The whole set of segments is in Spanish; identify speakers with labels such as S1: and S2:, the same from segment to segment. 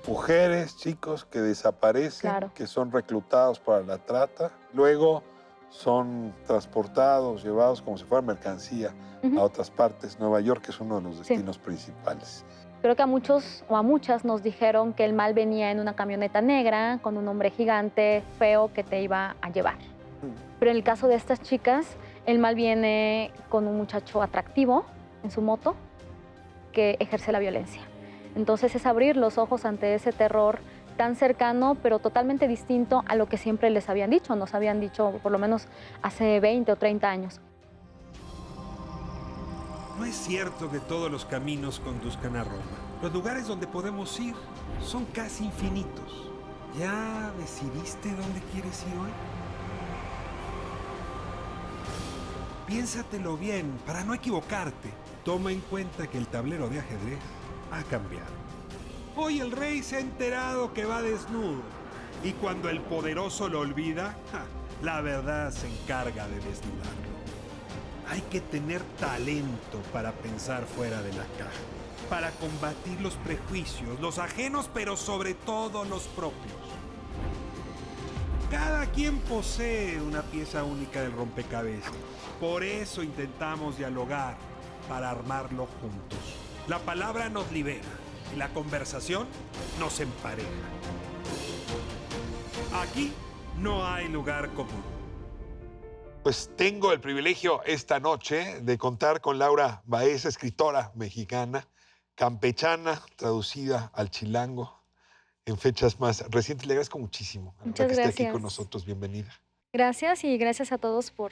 S1: mujeres, chicos que desaparecen,
S2: Claro.
S1: que son reclutados para la trata, luego son transportados, llevados como si fuera mercancía a
S2: Ujú.
S1: otras partes. Nueva York es uno de los
S2: Sí.
S1: destinos principales.
S2: Creo que a muchos o a muchas nos dijeron que el mal venía en una camioneta negra con un hombre gigante, feo, que te iba a llevar. Pero en el caso de estas chicas, el mal viene con un muchacho atractivo en su moto que ejerce la violencia. Entonces es abrir los ojos ante ese terror tan cercano, pero totalmente distinto a lo que siempre les habían dicho. Nos habían dicho, por lo menos hace 20 o 30 años.
S3: No es cierto que todos los caminos conduzcan a Roma. Los lugares donde podemos ir son casi infinitos. ¿Ya decidiste dónde quieres ir hoy? Piénsatelo bien para no equivocarte. Toma en cuenta que el tablero de ajedrez ha cambiado. Hoy el rey se ha enterado que va desnudo. Y cuando el poderoso lo olvida, la verdad se encarga de desnudarlo. Hay que tener talento para pensar fuera de la caja, para combatir los prejuicios, los ajenos, pero sobre todo los propios. Cada quien posee una pieza única del rompecabezas. Por eso intentamos dialogar, para armarlo juntos. La palabra nos libera y la conversación nos empareja. Aquí no hay lugar común.
S1: Pues tengo el privilegio esta noche de contar con Laura Baeza, escritora mexicana, campechana, traducida al chilango en fechas más recientes. Le agradezco muchísimo, la verdad,
S2: Muchas
S1: que esté aquí con
S2: gracias.
S1: nosotros. Bienvenida.
S2: Gracias y gracias a todos por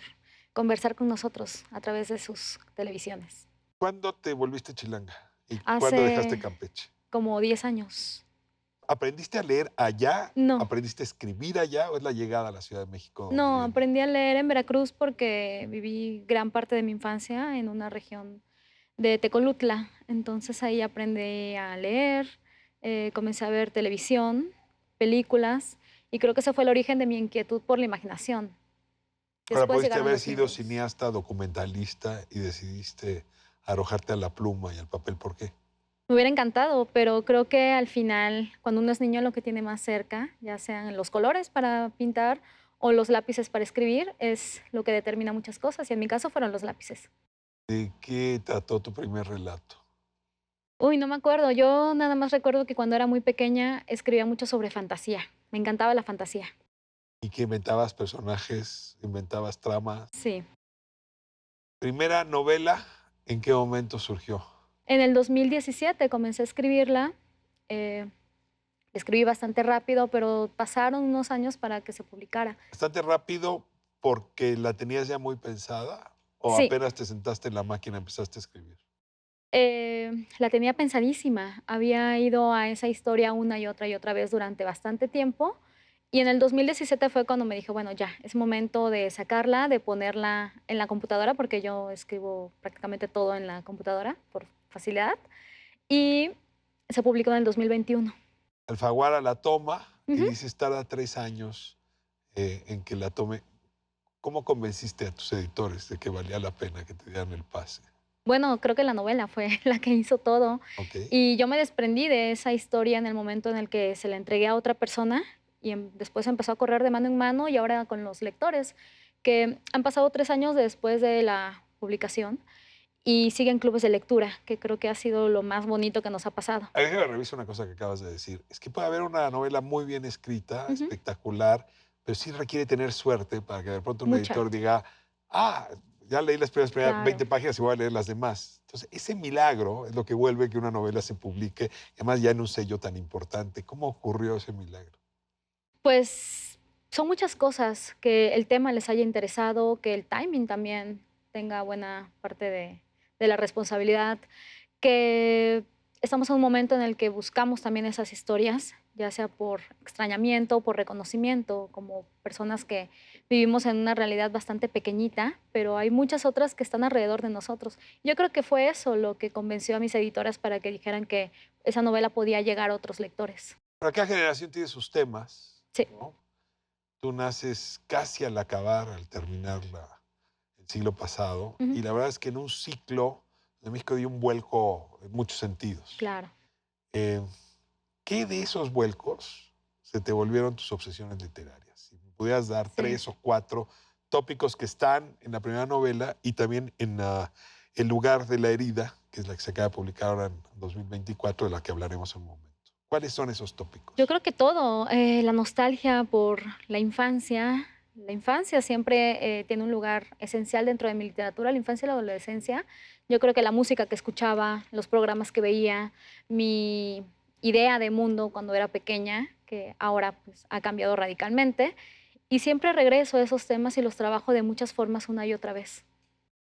S2: conversar con nosotros a través de sus televisiones.
S1: ¿Cuándo te volviste chilanga? ¿Y cuándo dejaste
S2: Hace
S1: Campeche?
S2: como 10 años.
S1: ¿Aprendiste a leer allá?
S2: No,
S1: ¿Aprendiste a escribir allá o es la llegada a la Ciudad de México donde
S2: no,
S1: viene?
S2: aprendí a leer en Veracruz porque viví gran parte de mi infancia en una región de Tecolutla. Entonces ahí aprendí a leer, comencé a ver televisión, películas, y creo que ese fue el origen de mi inquietud por la imaginación.
S1: Ahora,
S2: Después
S1: pudiste
S2: llegaron
S1: haber
S2: los
S1: sido
S2: libros.
S1: cineasta, documentalista y decidiste arrojarte a la pluma y al papel. ¿Por qué?
S2: Me hubiera encantado, pero creo que al final, cuando uno es niño, lo que tiene más cerca, ya sean los colores para pintar o los lápices para escribir, es lo que determina muchas cosas, y en mi caso fueron los lápices.
S1: ¿De qué trató tu primer relato?
S2: Uy, no me acuerdo, yo nada más recuerdo que cuando era muy pequeña escribía mucho sobre fantasía, me encantaba la fantasía.
S1: ¿Y que inventabas personajes, inventabas tramas?
S2: Sí.
S1: ¿Primera novela en qué momento surgió?
S2: En el 2017 comencé a escribirla, eh, escribí bastante rápido, pero pasaron unos años para que se publicara.
S1: ¿Bastante rápido porque la tenías ya muy pensada o
S2: Sí,
S1: apenas te sentaste en la máquina y empezaste a escribir?
S2: la tenía pensadísima. Había ido a esa historia una y otra vez durante bastante tiempo. Y en el 2017 fue cuando me dije, bueno, ya, es momento de sacarla, de ponerla en la computadora, porque yo escribo prácticamente todo en la computadora por facilidad. Y se publicó en el 2021.
S1: Alfaguara la toma y
S2: Ujú.
S1: dices tarda 3 años en que la tome. ¿Cómo convenciste a tus editores de que valía la pena que te dieran el pase?
S2: Bueno, creo que la novela fue la que hizo todo.
S1: ¿Ok?
S2: Y yo me desprendí de esa historia en el momento en el que se la entregué a otra persona y después empezó a correr de mano en mano y ahora con los lectores, que han pasado 3 años después de la publicación y siguen clubes de lectura, que creo que ha sido lo más bonito que nos ha pasado.
S1: A ver, déjame revisar una cosa que acabas de decir. Es que puede haber una novela muy bien escrita,
S2: Ujú.
S1: espectacular, pero sí requiere tener suerte para que de pronto un
S2: Mucha,
S1: editor diga, ah, ya leí las primeras
S2: claro.
S1: 20 páginas y voy a leer las demás. Entonces, ese milagro es lo que vuelve que una novela se publique, y además ya en un sello tan importante. ¿Cómo ocurrió ese milagro?
S2: Pues son muchas cosas, que el tema les haya interesado, que el timing también tenga buena parte de la responsabilidad, que estamos en un momento en el que buscamos también esas historias, ya sea por extrañamiento, por reconocimiento, como personas que vivimos en una realidad bastante pequeñita, pero hay muchas otras que están alrededor de nosotros. Yo creo que fue eso lo que convenció a mis editoras para que dijeran que esa novela podía llegar a otros lectores.
S1: Pero cada generación tiene sus temas,
S2: Sí.
S1: ¿no? Tú naces casi al acabar, al terminar el siglo pasado,
S2: Ujú.
S1: y la verdad es que en un ciclo de México dio un vuelco en muchos sentidos.
S2: Claro.
S1: Eh, ¿Qué de esos vuelcos se te volvieron tus obsesiones literarias? Si me pudieras dar
S2: Sí.
S1: 3 o 4 tópicos que están en la primera novela y también en El lugar de la herida, que es la que se acaba de publicar ahora en 2024, de la que hablaremos en un momento. ¿Cuáles son esos
S2: Yo
S1: tópicos?
S2: creo que todo, la nostalgia por la infancia siempre tiene un lugar esencial dentro de mi literatura, la infancia y la adolescencia. Yo creo que la música que escuchaba, los programas que veía, mi idea de mundo cuando era pequeña, que ahora pues, ha cambiado radicalmente, y siempre regreso a esos temas y los trabajo de muchas formas una y otra vez.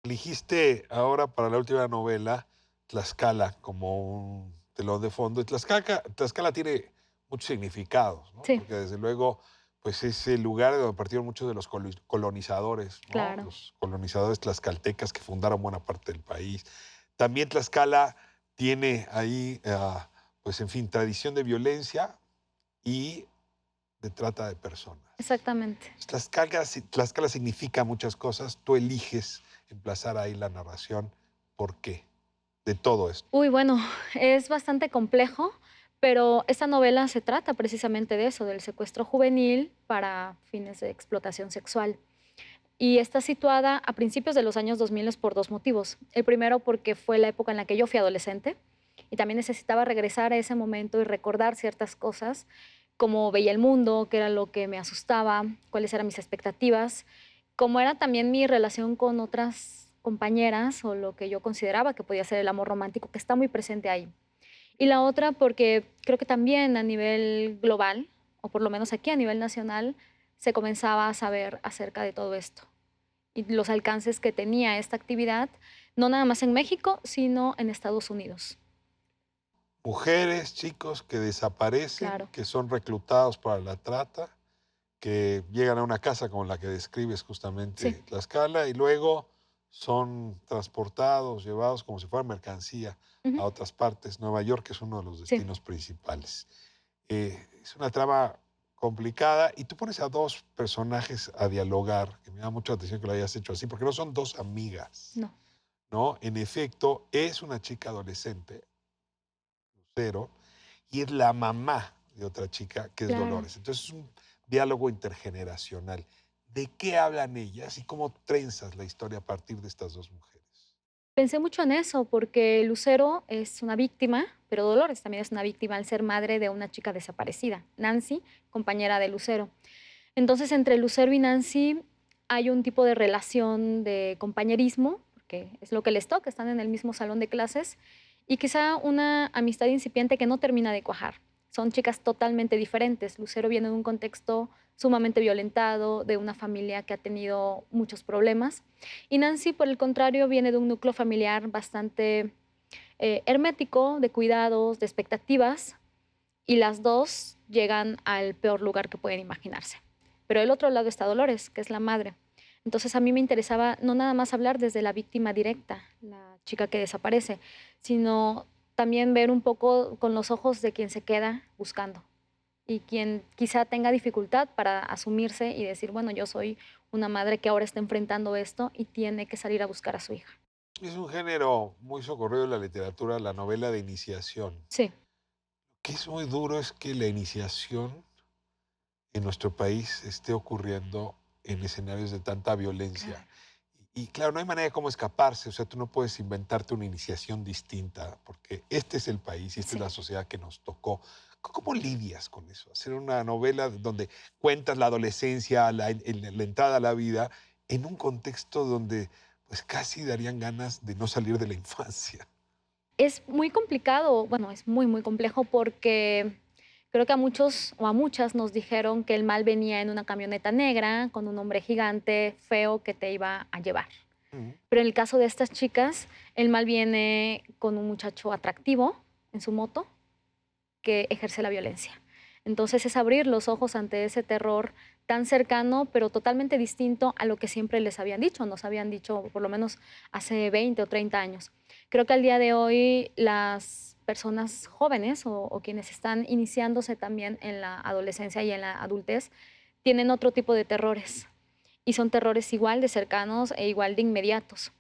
S1: Elegiste ahora para la última novela Tlaxcala como un telón de fondo. Y Tlaxcala tiene muchos significados, ¿no?
S2: Sí,
S1: Porque desde luego, pues es el lugar de donde partieron muchos de los colonizadores, ¿no?
S2: claro,
S1: Los colonizadores tlaxcaltecas que fundaron buena parte del país. También Tlaxcala tiene ahí, pues en fin, tradición de violencia y de trata de personas.
S2: exactamente.
S1: Tlaxcala significa muchas cosas. Tú eliges emplazar ahí la narración. ¿Por qué? De todo esto.
S2: Uy, bueno, es bastante complejo, pero esta novela se trata precisamente de eso, del secuestro juvenil para fines de explotación sexual. Y está situada a principios de los años 2000 por dos motivos. El primero porque fue la época en la que yo fui adolescente y también necesitaba regresar a ese momento y recordar ciertas cosas, cómo veía el mundo, qué era lo que me asustaba, cuáles eran mis expectativas, cómo era también mi relación con otras compañeras o lo que yo consideraba que podía ser el amor romántico, que está muy presente ahí. Y la otra porque creo que también a nivel global, o por lo menos aquí a nivel nacional, se comenzaba a saber acerca de todo esto y los alcances que tenía esta actividad, no nada más en México, sino en Estados Unidos.
S1: Mujeres, chicos que desaparecen,
S2: Claro,
S1: que son reclutados para la trata, que llegan a una casa como la que describes
S2: sí.
S1: justamente Tlaxcala y luego son transportados, llevados como si fueran mercancía
S2: Ujú,
S1: a otras partes. Nueva York es uno de los
S2: sí,
S1: destinos principales. Es una trama complicada y tú pones a dos personajes a dialogar, que me da mucha atención que lo hayas hecho así, porque no son dos amigas,
S2: no,
S1: ¿no? En efecto, es una chica adolescente, Lucero, y es la mamá de otra chica que es
S2: claro.
S1: Dolores. Entonces es un diálogo intergeneracional. ¿De qué hablan ellas y cómo trenzas la historia a partir de estas dos mujeres?
S2: Pensé mucho en eso porque Lucero es una víctima, pero Dolores también es una víctima al ser madre de una chica desaparecida, Nancy, compañera de Lucero. Entonces, entre Lucero y Nancy hay un tipo de relación de compañerismo, porque es lo que les toca, están en el mismo salón de clases, y quizá una amistad incipiente que no termina de cuajar. Son chicas totalmente diferentes. Lucero viene de un contexto sumamente violentado, de una familia que ha tenido muchos problemas, y Nancy, por el contrario, viene de un núcleo familiar bastante hermético, de cuidados, de expectativas, y las dos llegan al peor lugar que pueden imaginarse. Pero del otro lado está Dolores, que es la madre. Entonces a mí me interesaba no nada más hablar desde la víctima directa, la chica que desaparece, sino también ver un poco con los ojos de quien se queda buscando y quien quizá tenga dificultad para asumirse y decir, bueno, yo soy una madre que ahora está enfrentando esto y tiene que salir a buscar a su hija.
S1: Es un género muy socorrido en la literatura, la novela de iniciación.
S2: Sí,
S1: Lo que es muy duro es que la iniciación en nuestro país esté ocurriendo en escenarios de tanta violencia.
S2: claro.
S1: Y claro, no hay manera de cómo escaparse, o sea, tú no puedes inventarte una iniciación distinta, porque este es el país y esta es
S2: Sí.
S1: la sociedad que nos tocó. ¿Cómo lidias con eso? Hacer una novela donde cuentas la adolescencia, la entrada a la vida, en un contexto donde pues casi darían ganas de no salir de la infancia.
S2: Es muy complicado, bueno, es muy, muy complejo porque creo que a muchos o a muchas nos dijeron que el mal venía en una camioneta negra con un hombre gigante, feo, que te iba a llevar.
S1: Mm.
S2: Pero en el caso de estas chicas, el mal viene con un muchacho atractivo en su moto que ejerce la violencia. Entonces es abrir los ojos ante ese terror tan cercano, pero totalmente distinto a lo que siempre les habían dicho, nos habían dicho por lo menos hace 20 o 30 años. Creo que al día de hoy las personas jóvenes o quienes están iniciándose también en la adolescencia y en la adultez tienen otro tipo de terrores y son terrores igual de cercanos e igual de inmediatos.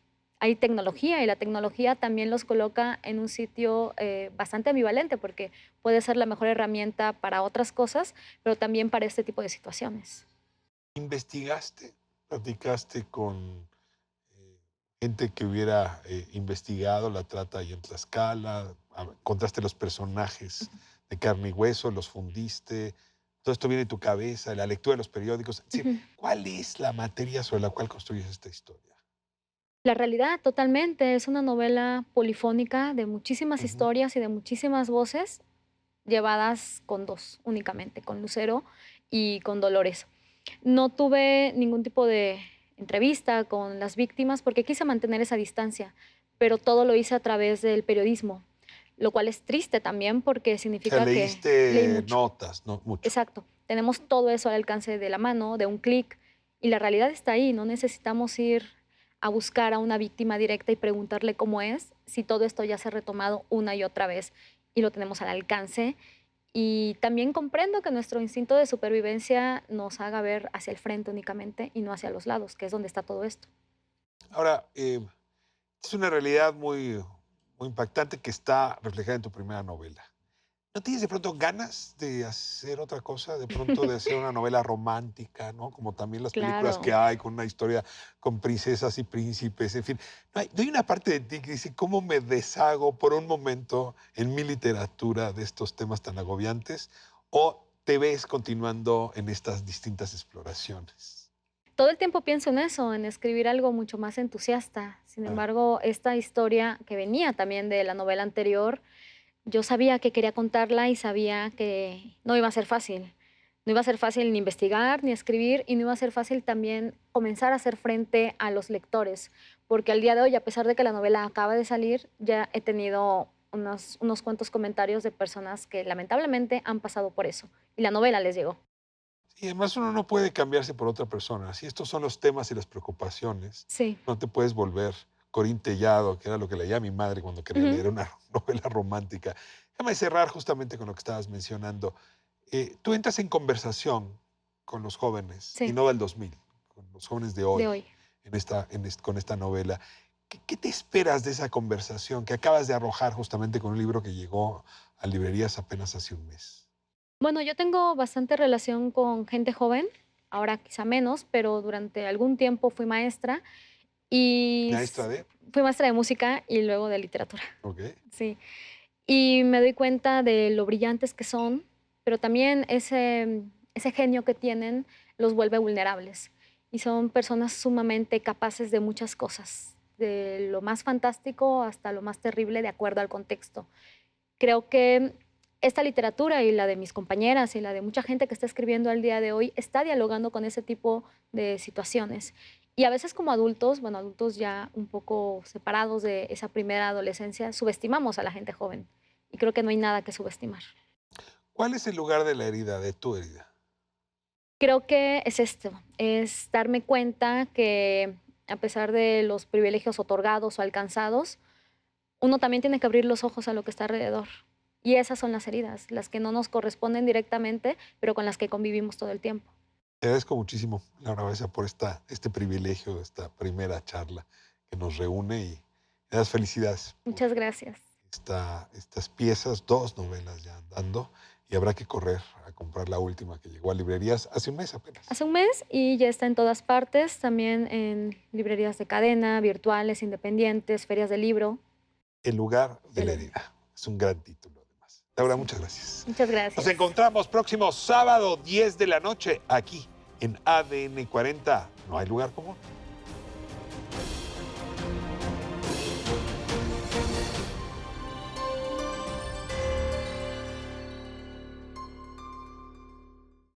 S2: hay tecnología y la tecnología también los coloca en un sitio bastante ambivalente porque puede ser la mejor herramienta para otras cosas, pero también para este tipo de situaciones.
S1: ¿Investigaste? ¿Platicaste con gente que hubiera investigado la trata ahí en Tlaxcala? ¿Encontraste los personajes de carne y hueso? ¿Los fundiste? Todo esto viene de tu cabeza, la lectura de los periódicos. Es decir,
S2: Ujú.
S1: ¿cuál es la materia sobre la cual construyes esta historia?
S2: La realidad, totalmente, es una novela polifónica de muchísimas
S1: Ujú.
S2: historias y de muchísimas voces llevadas con 2 únicamente, con Lucero y con Dolores. No tuve ningún tipo de entrevista con las víctimas porque quise mantener esa distancia, pero todo lo hice a través del periodismo, lo cual es triste también porque
S1: O sea,
S2: significa que leí
S1: leíste
S2: mucho.
S1: notas, no mucho.
S2: Exacto, tenemos todo eso al alcance de la mano, de un clic, y la realidad está ahí, no necesitamos ir a buscar a una víctima directa y preguntarle cómo es, si todo esto ya se ha retomado una y otra vez y lo tenemos al alcance. Y también comprendo que nuestro instinto de supervivencia nos haga ver hacia el frente únicamente y no hacia los lados, que es donde está todo esto.
S1: Ahora, es una realidad muy impactante que está reflejada en tu primera novela. ¿No tienes de pronto ganas de hacer otra cosa? De pronto de hacer una novela romántica, ¿no? Como también las películas que
S2: Claro.
S1: hay, con una historia con princesas y príncipes, en fin. No hay una parte de ti que dice, ¿cómo me deshago por un momento en mi literatura de estos temas tan agobiantes? ¿O te ves continuando en estas distintas exploraciones?
S2: Todo el tiempo pienso en eso, en escribir algo mucho más entusiasta. Sin
S1: Ah,
S2: embargo, esta historia que venía también de la novela anterior, yo sabía que quería contarla y sabía que no iba a ser fácil. No iba a ser fácil ni investigar, ni escribir, y no iba a ser fácil también comenzar a hacer frente a los lectores, porque al día de hoy, a pesar de que la novela acaba de salir, ya he tenido unos cuantos comentarios de personas que lamentablemente han pasado por eso, y la novela les llegó.
S1: y además uno no puede cambiarse por otra persona. Si estos son los temas y las preocupaciones,
S2: Sí.
S1: no te puedes volver Corín Tellado, que era lo que leía mi madre cuando quería
S2: Ujú.
S1: leer una novela romántica. Déjame cerrar justamente con lo que estabas mencionando. Tú entras en conversación con los jóvenes, y
S2: Sí,
S1: no del 2000, con los jóvenes de
S2: de
S1: hoy,
S2: hoy.
S1: con esta novela. ¿Qué te esperas de esa conversación que acabas de arrojar justamente con un libro que llegó a librerías apenas hace un mes?
S2: Bueno, yo tengo bastante relación con gente joven, ahora quizá menos, pero durante algún tiempo fui maestra y
S1: Maestra de,
S2: fui maestra de música y luego de literatura,
S1: ok.
S2: sí. Y me doy cuenta de lo brillantes que son, pero también ese genio que tienen los vuelve vulnerables. Y son personas sumamente capaces de muchas cosas, de lo más fantástico hasta lo más terrible de acuerdo al contexto. Creo que esta literatura y la de mis compañeras y la de mucha gente que está escribiendo al día de hoy está dialogando con ese tipo de situaciones. Y a veces como adultos, bueno, adultos ya un poco separados de esa primera adolescencia, subestimamos a la gente joven. Y creo que no hay nada que subestimar.
S1: ¿Cuál es el lugar de la herida, de tu herida?
S2: Creo que es esto, es darme cuenta que a pesar de los privilegios otorgados o alcanzados, uno también tiene que abrir los ojos a lo que está alrededor. Y esas son las heridas, las que no nos corresponden directamente, pero con las que convivimos todo el tiempo.
S1: Te agradezco muchísimo, Laura Baeza, por este privilegio, esta primera charla que nos reúne y me das felicidades por
S2: Muchas gracias.
S1: estas piezas, 2 novelas ya andando, y habrá que correr a comprar la última que llegó a librerías hace un mes apenas.
S2: Hace un mes y ya está en todas partes, también en librerías de cadena, virtuales, independientes, ferias de libro.
S1: El lugar de
S2: El-
S1: la herida. Es un gran título, además. Laura,
S2: sí.
S1: muchas gracias.
S2: Muchas
S1: Nos
S2: gracias.
S1: encontramos próximo sábado, 10 de la noche, aquí en ADN 40. No hay lugar común.